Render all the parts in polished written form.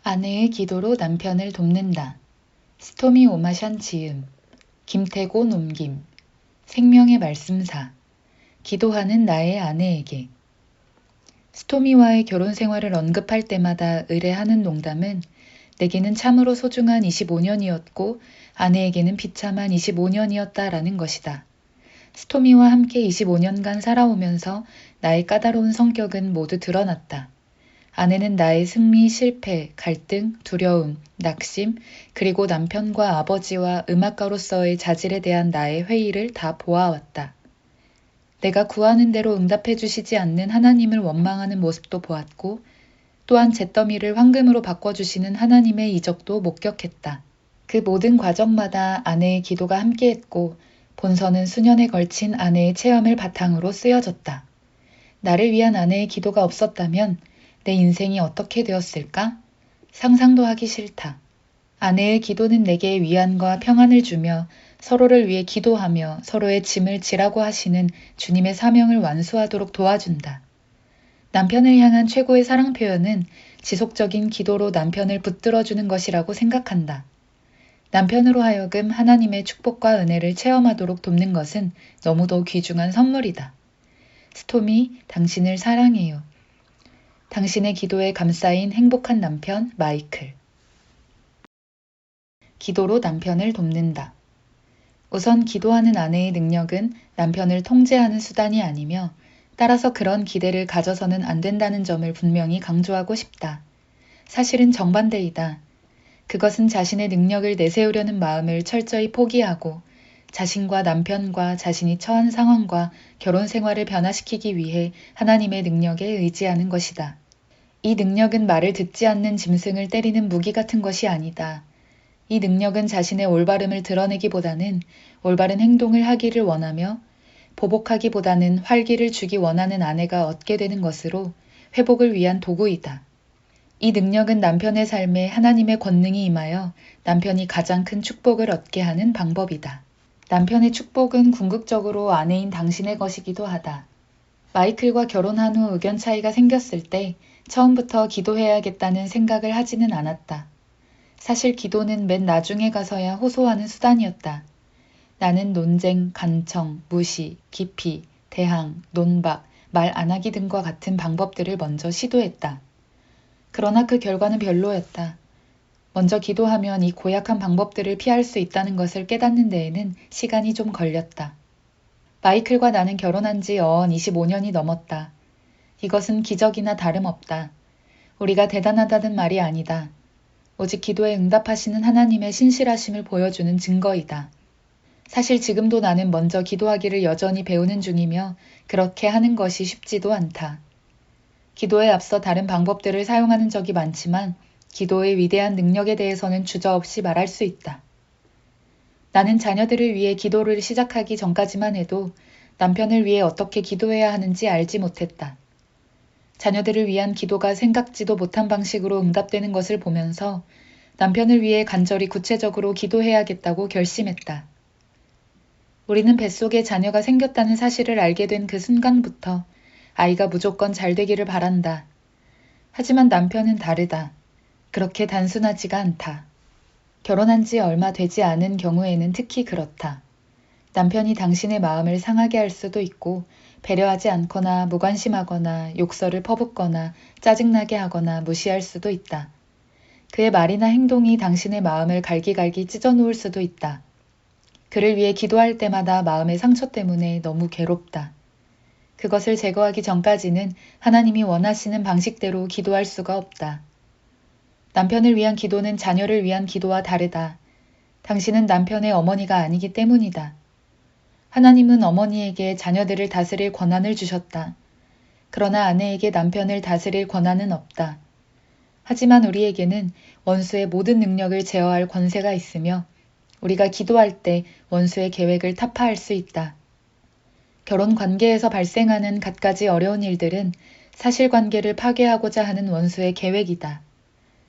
아내의 기도로 남편을 돕는다. 스토미 오마샨 지음, 김태고 놈김, 생명의 말씀사, 기도하는 나의 아내에게. 스토미와의 결혼 생활을 언급할 때마다 의뢰하는 농담은 내게는 참으로 소중한 25년이었고 아내에게는 비참한 25년이었다라는 것이다. 스토미와 함께 25년간 살아오면서 나의 까다로운 성격은 모두 드러났다. 아내는 나의 승리, 실패, 갈등, 두려움, 낙심, 그리고 남편과 아버지와 음악가로서의 자질에 대한 나의 회의를 다 보아왔다. 내가 구하는 대로 응답해 주시지 않는 하나님을 원망하는 모습도 보았고, 또한 잿더미를 황금으로 바꿔주시는 하나님의 이적도 목격했다. 그 모든 과정마다 아내의 기도가 함께했고, 본서는 수년에 걸친 아내의 체험을 바탕으로 쓰여졌다. 나를 위한 아내의 기도가 없었다면 내 인생이 어떻게 되었을까? 상상도 하기 싫다. 아내의 기도는 내게 위안과 평안을 주며 서로를 위해 기도하며 서로의 짐을 지라고 하시는 주님의 사명을 완수하도록 도와준다. 남편을 향한 최고의 사랑 표현은 지속적인 기도로 남편을 붙들어주는 것이라고 생각한다. 남편으로 하여금 하나님의 축복과 은혜를 체험하도록 돕는 것은 너무도 귀중한 선물이다. 스토미, 당신을 사랑해요. 당신의 기도에 감싸인 행복한 남편 마이클. 기도로 남편을 돕는다. 우선 기도하는 아내의 능력은 남편을 통제하는 수단이 아니며 따라서 그런 기대를 가져서는 안 된다는 점을 분명히 강조하고 싶다. 사실은 정반대이다. 그것은 자신의 능력을 내세우려는 마음을 철저히 포기하고 자신과 남편과 자신이 처한 상황과 결혼 생활을 변화시키기 위해 하나님의 능력에 의지하는 것이다. 이 능력은 말을 듣지 않는 짐승을 때리는 무기 같은 것이 아니다. 이 능력은 자신의 올바름을 드러내기보다는 올바른 행동을 하기를 원하며 보복하기보다는 활기를 주기 원하는 아내가 얻게 되는 것으로 회복을 위한 도구이다. 이 능력은 남편의 삶에 하나님의 권능이 임하여 남편이 가장 큰 축복을 얻게 하는 방법이다. 남편의 축복은 궁극적으로 아내인 당신의 것이기도 하다. 마이클과 결혼한 후 의견 차이가 생겼을 때 처음부터 기도해야겠다는 생각을 하지는 않았다. 사실 기도는 맨 나중에 가서야 호소하는 수단이었다. 나는 논쟁, 간청, 무시, 기피, 대항, 논박, 말 안 하기 등과 같은 방법들을 먼저 시도했다. 그러나 그 결과는 별로였다. 먼저 기도하면 이 고약한 방법들을 피할 수 있다는 것을 깨닫는 데에는 시간이 좀 걸렸다. 마이클과 나는 결혼한 지 어언 25년이 넘었다. 이것은 기적이나 다름없다. 우리가 대단하다는 말이 아니다. 오직 기도에 응답하시는 하나님의 신실하심을 보여주는 증거이다. 사실 지금도 나는 먼저 기도하기를 여전히 배우는 중이며 그렇게 하는 것이 쉽지도 않다. 기도에 앞서 다른 방법들을 사용하는 적이 많지만 기도의 위대한 능력에 대해서는 주저없이 말할 수 있다. 나는 자녀들을 위해 기도를 시작하기 전까지만 해도 남편을 위해 어떻게 기도해야 하는지 알지 못했다. 자녀들을 위한 기도가 생각지도 못한 방식으로 응답되는 것을 보면서 남편을 위해 간절히 구체적으로 기도해야겠다고 결심했다. 우리는 뱃속에 자녀가 생겼다는 사실을 알게 된 그 순간부터 아이가 무조건 잘 되기를 바란다. 하지만 남편은 다르다. 그렇게 단순하지가 않다. 결혼한 지 얼마 되지 않은 경우에는 특히 그렇다. 남편이 당신의 마음을 상하게 할 수도 있고 배려하지 않거나 무관심하거나 욕설을 퍼붓거나 짜증나게 하거나 무시할 수도 있다. 그의 말이나 행동이 당신의 마음을 갈기갈기 찢어놓을 수도 있다. 그를 위해 기도할 때마다 마음의 상처 때문에 너무 괴롭다. 그것을 제거하기 전까지는 하나님이 원하시는 방식대로 기도할 수가 없다. 남편을 위한 기도는 자녀를 위한 기도와 다르다. 당신은 남편의 어머니가 아니기 때문이다. 하나님은 어머니에게 자녀들을 다스릴 권한을 주셨다. 그러나 아내에게 남편을 다스릴 권한은 없다. 하지만 우리에게는 원수의 모든 능력을 제어할 권세가 있으며 우리가 기도할 때 원수의 계획을 타파할 수 있다. 결혼 관계에서 발생하는 갖가지 어려운 일들은 사실관계를 파괴하고자 하는 원수의 계획이다.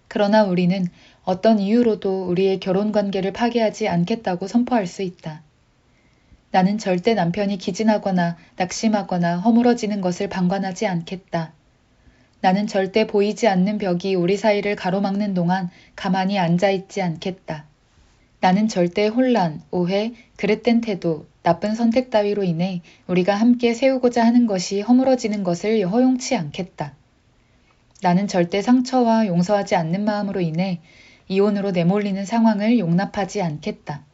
그러나 우리는 어떤 이유로도 우리의 결혼 관계를 파괴하지 않겠다고 선포할 수 있다. 나는 절대 남편이 기진하거나 낙심하거나 허물어지는 것을 방관하지 않겠다. 나는 절대 보이지 않는 벽이 우리 사이를 가로막는 동안 가만히 앉아있지 않겠다. 나는 절대 혼란, 오해, 그릇된 태도, 나쁜 선택 따위로 인해 우리가 함께 세우고자 하는 것이 허물어지는 것을 허용치 않겠다. 나는 절대 상처와 용서하지 않는 마음으로 인해 이혼으로 내몰리는 상황을 용납하지 않겠다.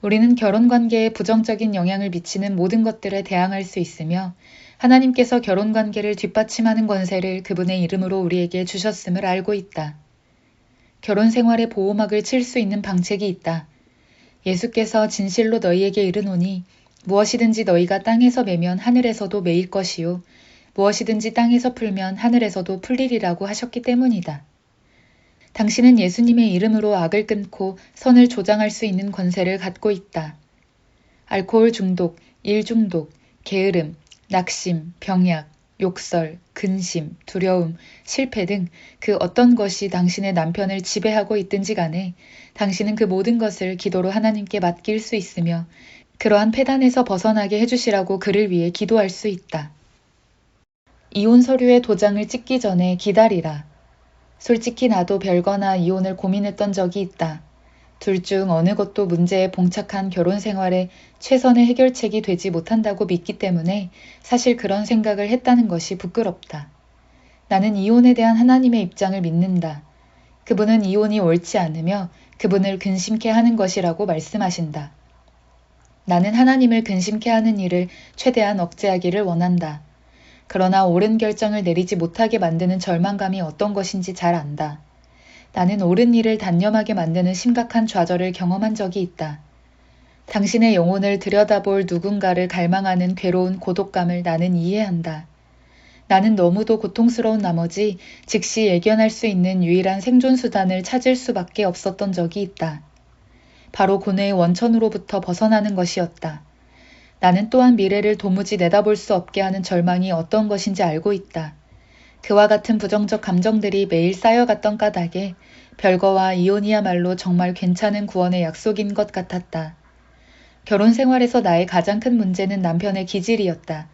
우리는 결혼관계에 부정적인 영향을 미치는 모든 것들에 대항할 수 있으며 하나님께서 결혼관계를 뒷받침하는 권세를 그분의 이름으로 우리에게 주셨음을 알고 있다. 결혼 생활에 보호막을 칠 수 있는 방책이 있다. 예수께서 진실로 너희에게 이르노니 무엇이든지 너희가 땅에서 매면 하늘에서도 매일 것이요 무엇이든지 땅에서 풀면 하늘에서도 풀리리라고 하셨기 때문이다. 당신은 예수님의 이름으로 악을 끊고 선을 조장할 수 있는 권세를 갖고 있다. 알코올 중독, 일 중독, 게으름, 낙심, 병약, 욕설, 근심, 두려움, 실패 등 그 어떤 것이 당신의 남편을 지배하고 있든지 간에 당신은 그 모든 것을 기도로 하나님께 맡길 수 있으며 그러한 폐단에서 벗어나게 해주시라고 그를 위해 기도할 수 있다. 이혼 서류의 도장을 찍기 전에 기다리라. 솔직히 나도 별거나 이혼을 고민했던 적이 있다. 둘 중 어느 것도 문제에 봉착한 결혼 생활에 최선의 해결책이 되지 못한다고 믿기 때문에 사실 그런 생각을 했다는 것이 부끄럽다. 나는 이혼에 대한 하나님의 입장을 믿는다. 그분은 이혼이 옳지 않으며 그분을 근심케 하는 것이라고 말씀하신다. 나는 하나님을 근심케 하는 일을 최대한 억제하기를 원한다. 그러나 옳은 결정을 내리지 못하게 만드는 절망감이 어떤 것인지 잘 안다. 나는 옳은 일을 단념하게 만드는 심각한 좌절을 경험한 적이 있다. 당신의 영혼을 들여다볼 누군가를 갈망하는 괴로운 고독감을 나는 이해한다. 나는 너무도 고통스러운 나머지 즉시 예견할 수 있는 유일한 생존수단을 찾을 수밖에 없었던 적이 있다. 바로 고뇌의 원천으로부터 벗어나는 것이었다. 나는 또한 미래를 도무지 내다볼 수 없게 하는 절망이 어떤 것인지 알고 있다. 그와 같은 부정적 감정들이 매일 쌓여갔던 까닭에 별거와 이혼이야말로 정말 괜찮은 구원의 약속인 것 같았다. 결혼 생활에서 나의 가장 큰 문제는 남편의 기질이었다.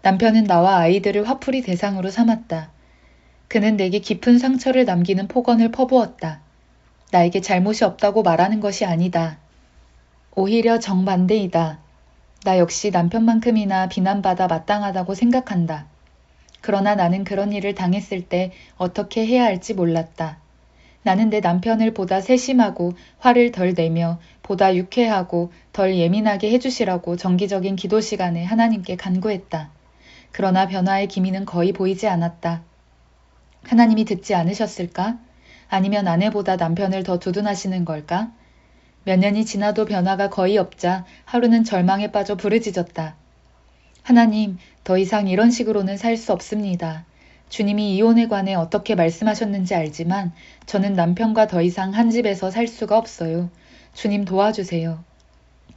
남편은 나와 아이들을 화풀이 대상으로 삼았다. 그는 내게 깊은 상처를 남기는 폭언을 퍼부었다. 나에게 잘못이 없다고 말하는 것이 아니다. 오히려 정반대이다. 나 역시 남편만큼이나 비난받아 마땅하다고 생각한다. 그러나 나는 그런 일을 당했을 때 어떻게 해야 할지 몰랐다. 나는 내 남편을 보다 세심하고 화를 덜 내며 보다 유쾌하고 덜 예민하게 해주시라고 정기적인 기도 시간에 하나님께 간구했다. 그러나 변화의 기미는 거의 보이지 않았다. 하나님이 듣지 않으셨을까? 아니면 아내보다 남편을 더 두둔하시는 걸까? 몇 년이 지나도 변화가 거의 없자 하루는 절망에 빠져 부르짖었다. 하나님, 더 이상 이런 식으로는 살 수 없습니다. 주님이 이혼에 관해 어떻게 말씀하셨는지 알지만 저는 남편과 더 이상 한 집에서 살 수가 없어요. 주님 도와주세요.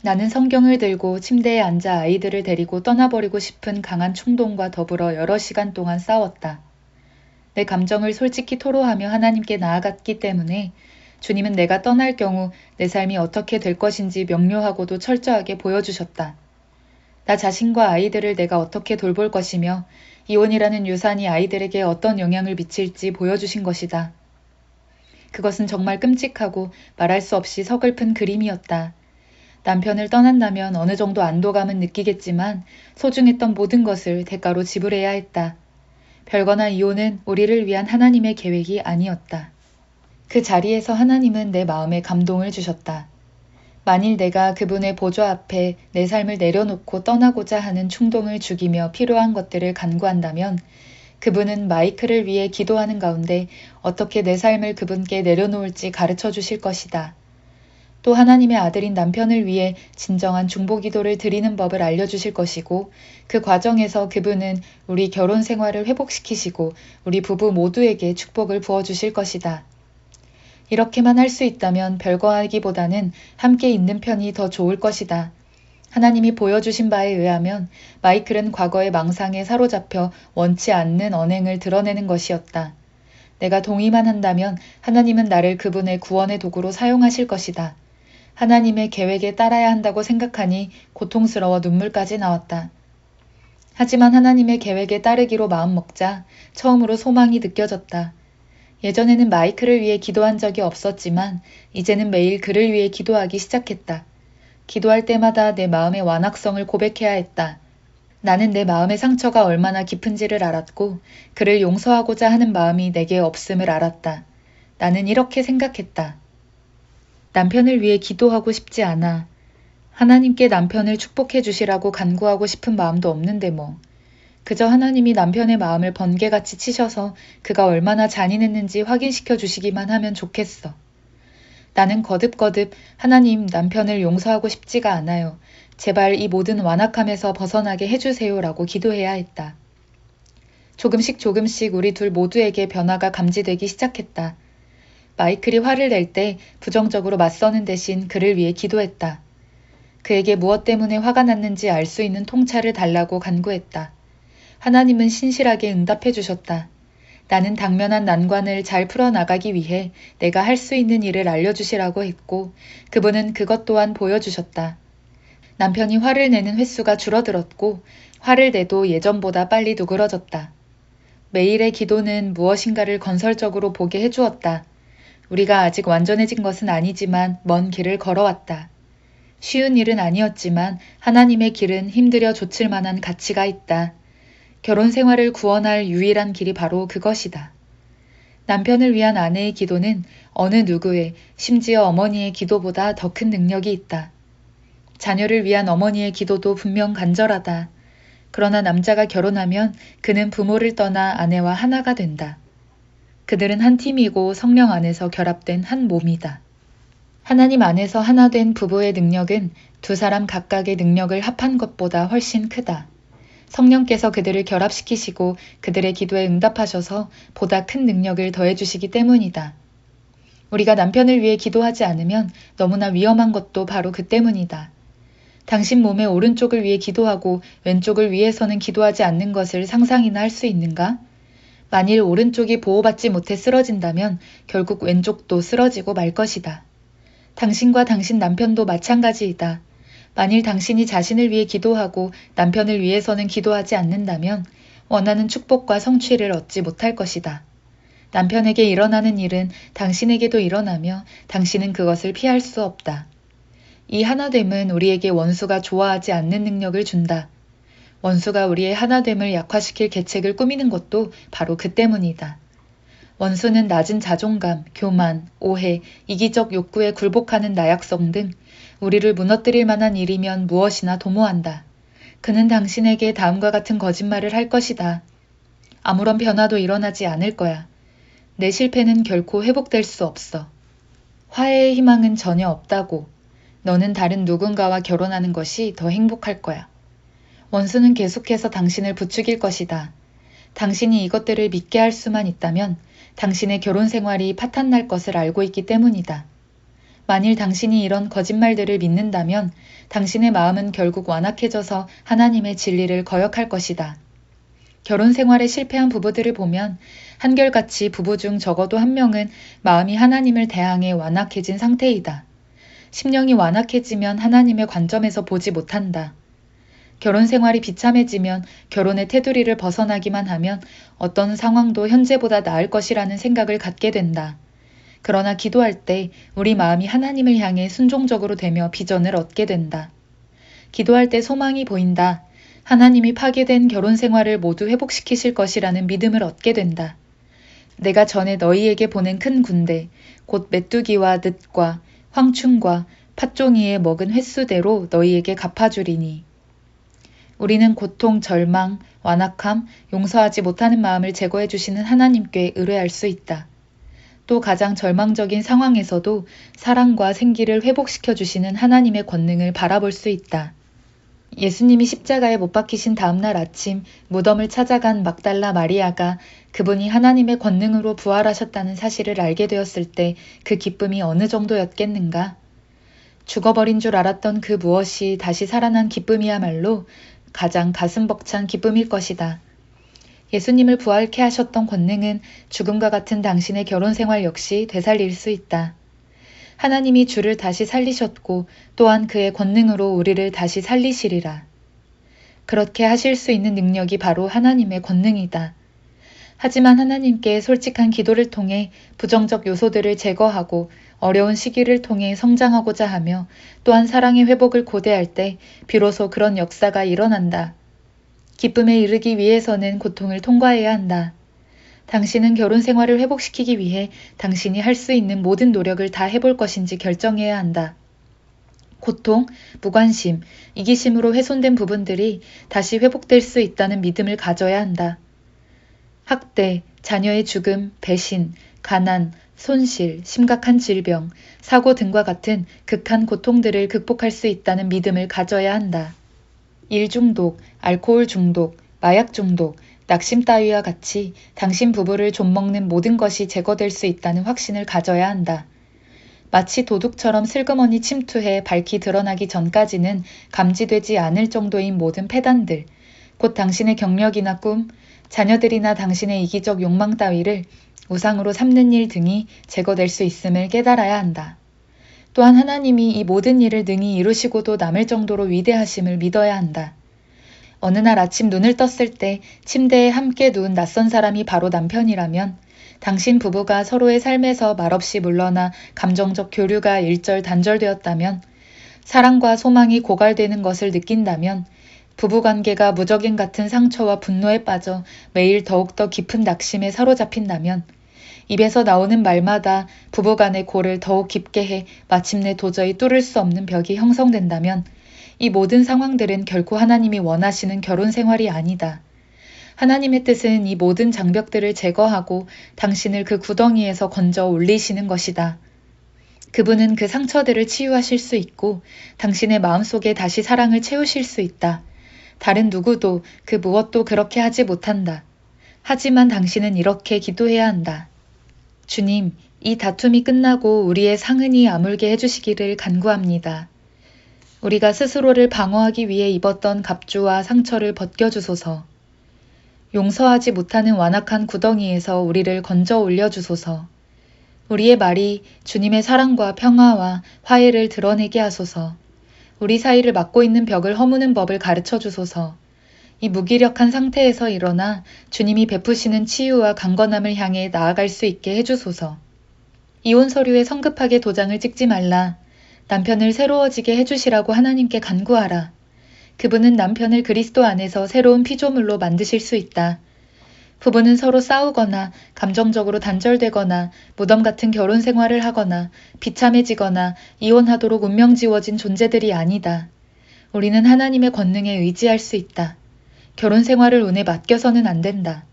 나는 성경을 들고 침대에 앉아 아이들을 데리고 떠나버리고 싶은 강한 충동과 더불어 여러 시간 동안 싸웠다. 내 감정을 솔직히 토로하며 하나님께 나아갔기 때문에 주님은 내가 떠날 경우 내 삶이 어떻게 될 것인지 명료하고도 철저하게 보여주셨다. 나 자신과 아이들을 내가 어떻게 돌볼 것이며 이혼이라는 유산이 아이들에게 어떤 영향을 미칠지 보여주신 것이다. 그것은 정말 끔찍하고 말할 수 없이 서글픈 그림이었다. 남편을 떠난다면 어느 정도 안도감은 느끼겠지만 소중했던 모든 것을 대가로 지불해야 했다. 별거나 이혼은 우리를 위한 하나님의 계획이 아니었다. 그 자리에서 하나님은 내 마음에 감동을 주셨다. 만일 내가 그분의 보좌 앞에 내 삶을 내려놓고 떠나고자 하는 충동을 죽이며 필요한 것들을 간구한다면 그분은 마이크를 위해 기도하는 가운데 어떻게 내 삶을 그분께 내려놓을지 가르쳐 주실 것이다. 또 하나님의 아들인 남편을 위해 진정한 중보기도를 드리는 법을 알려주실 것이고 그 과정에서 그분은 우리 결혼 생활을 회복시키시고 우리 부부 모두에게 축복을 부어주실 것이다. 이렇게만 할 수 있다면 별거 하기보다는 함께 있는 편이 더 좋을 것이다. 하나님이 보여주신 바에 의하면 마이클은 과거의 망상에 사로잡혀 원치 않는 언행을 드러내는 것이었다. 내가 동의만 한다면 하나님은 나를 그분의 구원의 도구로 사용하실 것이다. 하나님의 계획에 따라야 한다고 생각하니 고통스러워 눈물까지 나왔다. 하지만 하나님의 계획에 따르기로 마음먹자 처음으로 소망이 느껴졌다. 예전에는 마이크를 위해 기도한 적이 없었지만 이제는 매일 그를 위해 기도하기 시작했다. 기도할 때마다 내 마음의 완악성을 고백해야 했다. 나는 내 마음의 상처가 얼마나 깊은지를 알았고 그를 용서하고자 하는 마음이 내게 없음을 알았다. 나는 이렇게 생각했다. 남편을 위해 기도하고 싶지 않아. 하나님께 남편을 축복해 주시라고 간구하고 싶은 마음도 없는데 뭐. 그저 하나님이 남편의 마음을 번개같이 치셔서 그가 얼마나 잔인했는지 확인시켜 주시기만 하면 좋겠어. 나는 거듭거듭 하나님 남편을 용서하고 싶지가 않아요. 제발 이 모든 완악함에서 벗어나게 해주세요라고 기도해야 했다. 조금씩 우리 둘 모두에게 변화가 감지되기 시작했다. 마이클이 화를 낼 때 부정적으로 맞서는 대신 그를 위해 기도했다. 그에게 무엇 때문에 화가 났는지 알 수 있는 통찰을 달라고 간구했다. 하나님은 신실하게 응답해 주셨다. 나는 당면한 난관을 잘 풀어나가기 위해 내가 할 수 있는 일을 알려주시라고 했고 그분은 그것 또한 보여주셨다. 남편이 화를 내는 횟수가 줄어들었고 화를 내도 예전보다 빨리 누그러졌다. 매일의 기도는 무엇인가를 건설적으로 보게 해주었다. 우리가 아직 완전해진 것은 아니지만 먼 길을 걸어왔다. 쉬운 일은 아니었지만 하나님의 길은 힘들여 좇을 만한 가치가 있다. 결혼 생활을 구원할 유일한 길이 바로 그것이다. 남편을 위한 아내의 기도는 어느 누구의, 심지어 어머니의 기도보다 더 큰 능력이 있다. 자녀를 위한 어머니의 기도도 분명 간절하다. 그러나 남자가 결혼하면 그는 부모를 떠나 아내와 하나가 된다. 그들은 한 팀이고 성령 안에서 결합된 한 몸이다. 하나님 안에서 하나 된 부부의 능력은 두 사람 각각의 능력을 합한 것보다 훨씬 크다. 성령께서 그들을 결합시키시고 그들의 기도에 응답하셔서 보다 큰 능력을 더해주시기 때문이다. 우리가 남편을 위해 기도하지 않으면 너무나 위험한 것도 바로 그 때문이다. 당신 몸의 오른쪽을 위해 기도하고 왼쪽을 위해서는 기도하지 않는 것을 상상이나 할 수 있는가? 만일 오른쪽이 보호받지 못해 쓰러진다면 결국 왼쪽도 쓰러지고 말 것이다. 당신과 당신 남편도 마찬가지이다. 만일 당신이 자신을 위해 기도하고 남편을 위해서는 기도하지 않는다면 원하는 축복과 성취를 얻지 못할 것이다. 남편에게 일어나는 일은 당신에게도 일어나며 당신은 그것을 피할 수 없다. 이 하나됨은 우리에게 원수가 좋아하지 않는 능력을 준다. 원수가 우리의 하나됨을 약화시킬 계책을 꾸미는 것도 바로 그 때문이다. 원수는 낮은 자존감, 교만, 오해, 이기적 욕구에 굴복하는 나약성 등 우리를 무너뜨릴 만한 일이면 무엇이나 도모한다. 그는 당신에게 다음과 같은 거짓말을 할 것이다. 아무런 변화도 일어나지 않을 거야. 내 실패는 결코 회복될 수 없어. 화해의 희망은 전혀 없다고. 너는 다른 누군가와 결혼하는 것이 더 행복할 거야. 원수는 계속해서 당신을 부추길 것이다. 당신이 이것들을 믿게 할 수만 있다면 당신의 결혼 생활이 파탄날 것을 알고 있기 때문이다. 만일 당신이 이런 거짓말들을 믿는다면 당신의 마음은 결국 완악해져서 하나님의 진리를 거역할 것이다. 결혼 생활에 실패한 부부들을 보면 한결같이 부부 중 적어도 한 명은 마음이 하나님을 대항해 완악해진 상태이다. 심령이 완악해지면 하나님의 관점에서 보지 못한다. 결혼 생활이 비참해지면 결혼의 테두리를 벗어나기만 하면 어떤 상황도 현재보다 나을 것이라는 생각을 갖게 된다. 그러나 기도할 때 우리 마음이 하나님을 향해 순종적으로 되며 비전을 얻게 된다. 기도할 때 소망이 보인다. 하나님이 파괴된 결혼 생활을 모두 회복시키실 것이라는 믿음을 얻게 된다. 내가 전에 너희에게 보낸 큰 군대, 곧 메뚜기와 늑과 황충과 팥종이에 먹은 횟수대로 너희에게 갚아주리니. 우리는 고통, 절망, 완악함, 용서하지 못하는 마음을 제거해 주시는 하나님께 의뢰할 수 있다. 또 가장 절망적인 상황에서도 사랑과 생기를 회복시켜 주시는 하나님의 권능을 바라볼 수 있다. 예수님이 십자가에 못 박히신 다음날 아침 무덤을 찾아간 막달라 마리아가 그분이 하나님의 권능으로 부활하셨다는 사실을 알게 되었을 때 그 기쁨이 어느 정도였겠는가? 죽어버린 줄 알았던 그 무엇이 다시 살아난 기쁨이야말로 가장 가슴 벅찬 기쁨일 것이다. 예수님을 부활케 하셨던 권능은 죽음과 같은 당신의 결혼 생활 역시 되살릴 수 있다. 하나님이 주를 다시 살리셨고 또한 그의 권능으로 우리를 다시 살리시리라. 그렇게 하실 수 있는 능력이 바로 하나님의 권능이다. 하지만 하나님께 솔직한 기도를 통해 부정적 요소들을 제거하고 어려운 시기를 통해 성장하고자 하며 또한 사랑의 회복을 고대할 때 비로소 그런 역사가 일어난다. 기쁨에 이르기 위해서는 고통을 통과해야 한다. 당신은 결혼 생활을 회복시키기 위해 당신이 할 수 있는 모든 노력을 다 해볼 것인지 결정해야 한다. 고통, 무관심, 이기심으로 훼손된 부분들이 다시 회복될 수 있다는 믿음을 가져야 한다. 학대, 자녀의 죽음, 배신, 가난, 손실, 심각한 질병, 사고 등과 같은 극한 고통들을 극복할 수 있다는 믿음을 가져야 한다. 일 중독, 알코올 중독, 마약 중독, 낙심 따위와 같이 당신 부부를 좀먹는 모든 것이 제거될 수 있다는 확신을 가져야 한다. 마치 도둑처럼 슬그머니 침투해 밝히 드러나기 전까지는 감지되지 않을 정도인 모든 폐단들, 곧 당신의 경력이나 꿈, 자녀들이나 당신의 이기적 욕망 따위를 우상으로 삼는 일 등이 제거될 수 있음을 깨달아야 한다. 또한 하나님이 이 모든 일을 능히 이루시고도 남을 정도로 위대하심을 믿어야 한다. 어느 날 아침 눈을 떴을 때 침대에 함께 누운 낯선 사람이 바로 남편이라면 당신 부부가 서로의 삶에서 말없이 물러나 감정적 교류가 일절단절되었다면 사랑과 소망이 고갈되는 것을 느낀다면 부부관계가 무적인 같은 상처와 분노에 빠져 매일 더욱더 깊은 낙심에 사로잡힌다면 입에서 나오는 말마다 부부간의 골을 더욱 깊게 해 마침내 도저히 뚫을 수 없는 벽이 형성된다면 이 모든 상황들은 결코 하나님이 원하시는 결혼 생활이 아니다. 하나님의 뜻은 이 모든 장벽들을 제거하고 당신을 그 구덩이에서 건져 올리시는 것이다. 그분은 그 상처들을 치유하실 수 있고 당신의 마음속에 다시 사랑을 채우실 수 있다. 다른 누구도 그 무엇도 그렇게 하지 못한다. 하지만 당신은 이렇게 기도해야 한다. 주님, 이 다툼이 끝나고 우리의 상흔이 아물게 해주시기를 간구합니다. 우리가 스스로를 방어하기 위해 입었던 갑주와 상처를 벗겨주소서. 용서하지 못하는 완악한 구덩이에서 우리를 건져 올려주소서. 우리의 말이 주님의 사랑과 평화와 화해를 드러내게 하소서. 우리 사이를 막고 있는 벽을 허무는 법을 가르쳐 주소서. 이 무기력한 상태에서 일어나 주님이 베푸시는 치유와 강건함을 향해 나아갈 수 있게 해주소서. 이혼 서류에 성급하게 도장을 찍지 말라. 남편을 새로워지게 해주시라고 하나님께 간구하라. 그분은 남편을 그리스도 안에서 새로운 피조물로 만드실 수 있다. 부부는 서로 싸우거나 감정적으로 단절되거나 무덤 같은 결혼 생활을 하거나 비참해지거나 이혼하도록 운명 지워진 존재들이 아니다. 우리는 하나님의 권능에 의지할 수 있다. 결혼 생활을 운에 맡겨서는 안 된다.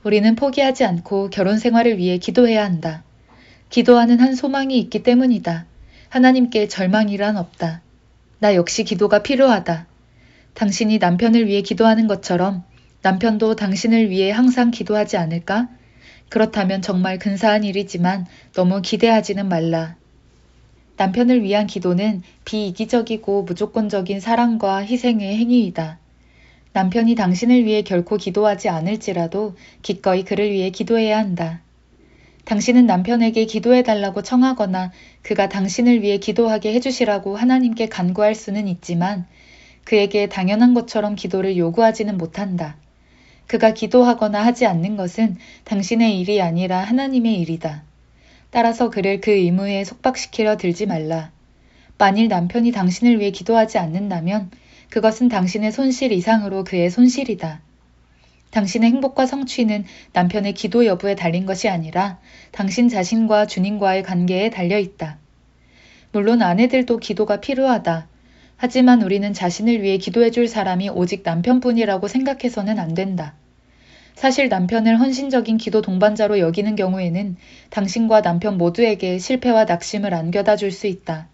우리는 포기하지 않고 결혼 생활을 위해 기도해야 한다. 기도하는 한 소망이 있기 때문이다. 하나님께 절망이란 없다. 나 역시 기도가 필요하다. 당신이 남편을 위해 기도하는 것처럼 남편도 당신을 위해 항상 기도하지 않을까? 그렇다면 정말 근사한 일이지만 너무 기대하지는 말라. 남편을 위한 기도는 비이기적이고 무조건적인 사랑과 희생의 행위이다. 남편이 당신을 위해 결코 기도하지 않을지라도 기꺼이 그를 위해 기도해야 한다. 당신은 남편에게 기도해달라고 청하거나 그가 당신을 위해 기도하게 해주시라고 하나님께 간구할 수는 있지만 그에게 당연한 것처럼 기도를 요구하지는 못한다. 그가 기도하거나 하지 않는 것은 당신의 일이 아니라 하나님의 일이다. 따라서 그를 그 의무에 속박시키려 들지 말라. 만일 남편이 당신을 위해 기도하지 않는다면 그것은 당신의 손실 이상으로 그의 손실이다. 당신의 행복과 성취는 남편의 기도 여부에 달린 것이 아니라 당신 자신과 주님과의 관계에 달려 있다. 물론 아내들도 기도가 필요하다. 하지만 우리는 자신을 위해 기도해 줄 사람이 오직 남편뿐이라고 생각해서는 안 된다. 사실 남편을 헌신적인 기도 동반자로 여기는 경우에는 당신과 남편 모두에게 실패와 낙심을 안겨다 줄 수 있다.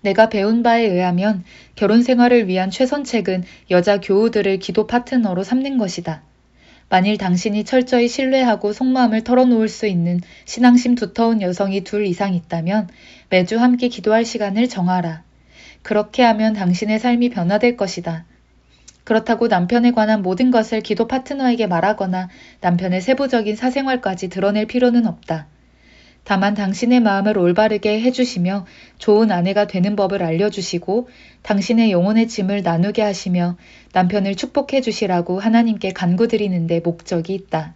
내가 배운 바에 의하면 결혼 생활을 위한 최선책은 여자 교우들을 기도 파트너로 삼는 것이다. 만일 당신이 철저히 신뢰하고 속마음을 털어놓을 수 있는 신앙심 두터운 여성이 2 이상 있다면 매주 함께 기도할 시간을 정하라. 그렇게 하면 당신의 삶이 변화될 것이다. 그렇다고 남편에 관한 모든 것을 기도 파트너에게 말하거나 남편의 세부적인 사생활까지 드러낼 필요는 없다. 다만 당신의 마음을 올바르게 해주시며 좋은 아내가 되는 법을 알려주시고 당신의 영혼의 짐을 나누게 하시며 남편을 축복해 주시라고 하나님께 간구드리는데 목적이 있다.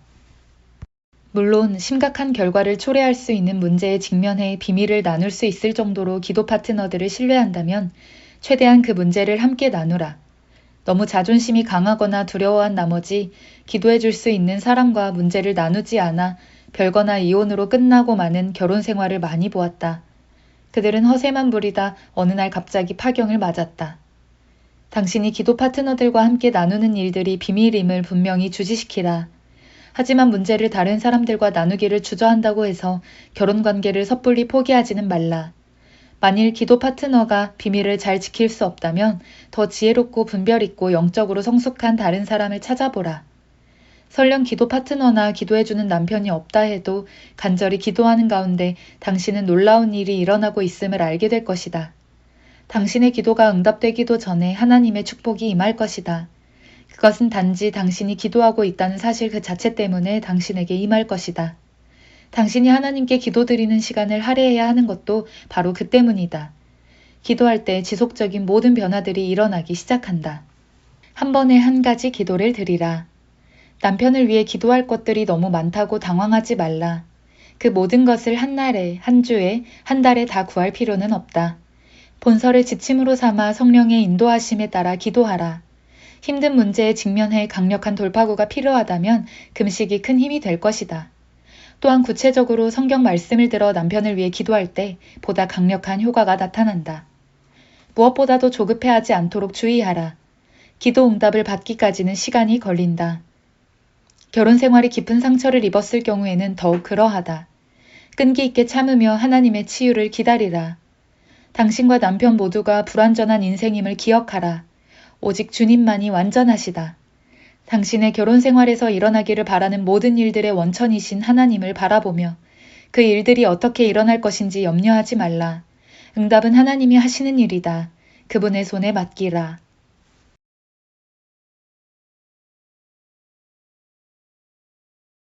물론 심각한 결과를 초래할 수 있는 문제에 직면해 비밀을 나눌 수 있을 정도로 기도 파트너들을 신뢰한다면 최대한 그 문제를 함께 나누라. 너무 자존심이 강하거나 두려워한 나머지 기도해 줄 수 있는 사람과 문제를 나누지 않아 별거나 이혼으로 끝나고 마는 결혼 생활을 많이 보았다. 그들은 허세만 부리다 어느 날 갑자기 파경을 맞았다. 당신이 기도 파트너들과 함께 나누는 일들이 비밀임을 분명히 주지시키라. 하지만 문제를 다른 사람들과 나누기를 주저한다고 해서 결혼 관계를 섣불리 포기하지는 말라. 만일 기도 파트너가 비밀을 잘 지킬 수 없다면 더 지혜롭고 분별 있고 영적으로 성숙한 다른 사람을 찾아보라. 설령 기도 파트너나 기도해주는 남편이 없다 해도 간절히 기도하는 가운데 당신은 놀라운 일이 일어나고 있음을 알게 될 것이다. 당신의 기도가 응답되기도 전에 하나님의 축복이 임할 것이다. 그것은 단지 당신이 기도하고 있다는 사실 그 자체 때문에 당신에게 임할 것이다. 당신이 하나님께 기도드리는 시간을 할애해야 하는 것도 바로 그 때문이다. 기도할 때 지속적인 모든 변화들이 일어나기 시작한다. 한 번에 한 가지 기도를 드리라. 남편을 위해 기도할 것들이 너무 많다고 당황하지 말라. 그 모든 것을 한 날에, 한 주에, 한 달에 다 구할 필요는 없다. 본설을 지침으로 삼아 성령의 인도하심에 따라 기도하라. 힘든 문제에 직면해 강력한 돌파구가 필요하다면 금식이 큰 힘이 될 것이다. 또한 구체적으로 성경 말씀을 들어 남편을 위해 기도할 때 보다 강력한 효과가 나타난다. 무엇보다도 조급해하지 않도록 주의하라. 기도 응답을 받기까지는 시간이 걸린다. 결혼 생활이 깊은 상처를 입었을 경우에는 더욱 그러하다. 끈기 있게 참으며 하나님의 치유를 기다리라. 당신과 남편 모두가 불완전한 인생임을 기억하라. 오직 주님만이 완전하시다. 당신의 결혼 생활에서 일어나기를 바라는 모든 일들의 원천이신 하나님을 바라보며 그 일들이 어떻게 일어날 것인지 염려하지 말라. 응답은 하나님이 하시는 일이다. 그분의 손에 맡기라.